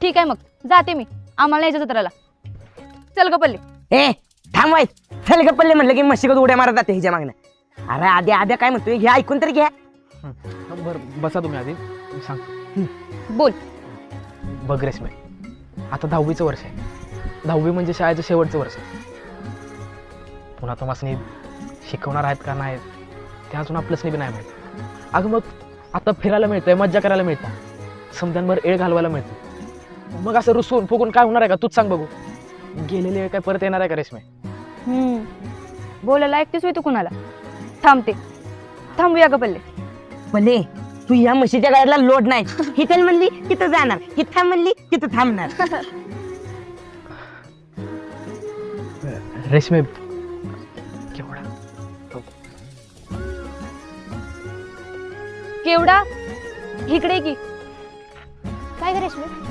ठीक आहे मग जाते मी, आम्हाला यायचं जत्राला. चल ग पल्ले. ए थांबवाय, चल ग पल्ले म्हणलं की मशीगत उड्या मारत जाते हिच्या मागणं. अरे आद्या काय म्हणतोय हे ऐकून तरी घ्या. बरं बसा तुम्ही आधी, मी सांगतो. बोल. बघ रेश्मे, आता 10वीचं वर्ष आहे. 10वी म्हणजे शाळेचं शेवटचं वर्ष. पुन्हा तुम्हाला शिकवणार आहेत का नाही ते अजून आपलंच बी नाही माहीत. अगं मग आता फिरायला मिळतंय, मज्जा करायला मिळतं, समजांवर एळ घालवायला मिळतं. मग असं रुसून फुगून काय होणार आहे का? तूच सांग बघू. गेलेले वेळ काय परत येणार आहे का रेश्मे? बोलायला ऐकतेस तू कुणाला? थांबते, थांबूया ग पल्ले. पल्ले तू या म्हशीच्या गाड्याला लोड नाही. ही चल म्हणली तिथं जाणार, ही थांब म्हणली तिथं थांबणार. रेश्मे केवढा केवढा इकडे की. काय ग रेश्मे?